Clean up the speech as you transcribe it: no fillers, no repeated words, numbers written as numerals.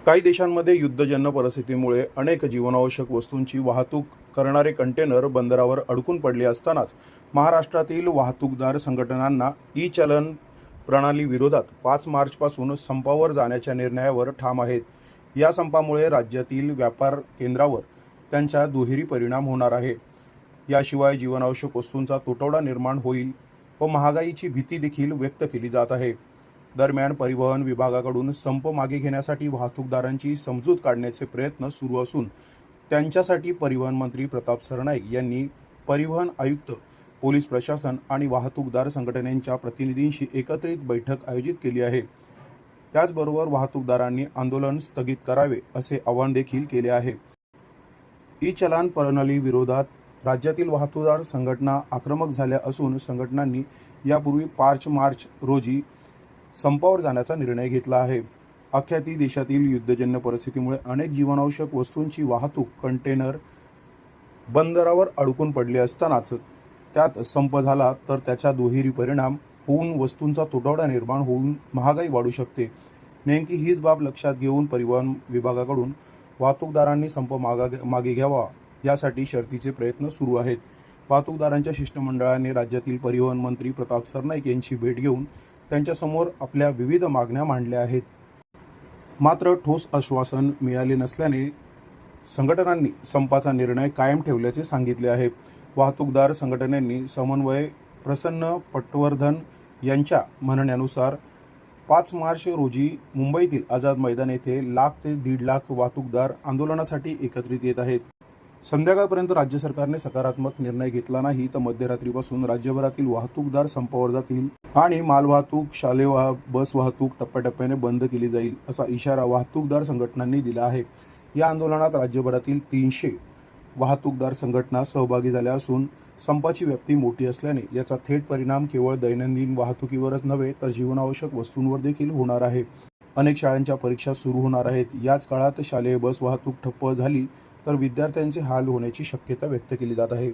काही देशांमध्ये युद्धजन्य परिस्थितीमुळे अनेक जीवनावश्यक वस्तूंची वाहतूक करणारे कंटेनर बंदरावर अडकून पडले असतानाच महाराष्ट्रातील वाहतूकदार संघटनांना ई चलन प्रणाली विरोधात 5 मार्चपासून संपावर जाण्याच्या निर्णयावर ठाम आहेत। या संपामुळे राज्यातील व्यापार केंद्रावर त्यांचा दुहेरी परिणाम होणार आहे। याशिवाय जीवनावश्यक वस्तूंचा तुटवडा निर्माण होईल व महागाईची भीती देखील व्यक्त केली जात आहे। दरम्यान परिवहन विभागाकडून संप मागे घेण्यासाठी वाहतूकदारांची समजूत काढण्याचे प्रयत्न सुरू असून त्यांच्यासाठी परिवहन मंत्री प्रताप सरनाईक यांनी परिवहन आयुक्त, पोलीस प्रशासन आणि वाहतूकदार संघटनेच्या प्रतिनिधींशी एकत्रित बैठक आयोजित केली आहे। त्याचबरोबर वाहतूकदारांनी आंदोलन स्थगित करावे असे आवाहन देखील केले आहे। ई चलन प्रणाली विरोधात राज्यातील वाहतूकदार संघटना आक्रमक झाल्या असून संघटनांनी यापूर्वी 5 मार्च रोजी संपावर जाण्याचा निर्णय घेतला आहे। अख्ख्या देशातील युद्धजन्य परिस्थितीमुळे अनेक जीवनावश्यक वस्तूंची वाहतूक कंटेनर बंदरावर अडकून पडले असतानाच त्यात संप झाला तर त्याचा दुहेरी परिणाम होऊन वस्तूंचा तुटवडा निर्माण होऊन महागाई वाढू शकते। नेमकी हीच बाब लक्षात घेऊन परिवहन विभागाकडून वाहतूकदारांनी संप मागे घ्यावा यासाठी शर्थीचे प्रयत्न सुरू आहेत। वाहतूकदारांच्या शिष्टमंडळाने राज्यातील परिवहन मंत्री प्रताप सरनाईक यांची भेट घेऊन त्यांच्यासमोर आपल्या विविध मागण्या मांडल्या आहेत। मात्र ठोस आश्वासन मिळाले नसल्याने संघटनांनी संपाचा निर्णय कायम ठेवल्याचे सांगितले आहे। वाहतूकदार संघटनेनी समन्वय प्रसन्न पटवर्धन यांच्या म्हणण्यानुसार 5 मार्च रोजी मुंबईतील आझाद मैदान येथे 1,00,000 ते 1.5 लाख वाहतूकदार आंदोलनासाठी एकत्रित येत आहेत। संध्याकाळपर्यंत राज्य सरकारने सकारात्मक निर्णय घेतला नाही तर मध्यरात्रीपासून राज्यभरातील वाहतूकदार संपावर जातील आणि मालवाहतूक, शालेय बस वाहतूक टप्प्याटप्प्याने बंद केली जाईल असा इशारा वाहतूकदार संघटनांनी दिला आहे। या आंदोलनात राज्यभरातील 300 वाहतूकदार संघटना सहभागी झाल्या असून संपाची व्याप्ती मोठी असल्याने याचा थेट परिणाम केवळ दैनंदिन वाहतुकीवरच नव्हे तर जीवनावश्यक वस्तूंवर देखील होणार आहे। अनेक शाळांच्या परीक्षा सुरू होणार आहेत। याच काळात शालेय बस वाहतूक ठप्प झाली तर विद्यार्थ्यांचे हाल होण्याची शक्यता व्यक्त केली जात आहे।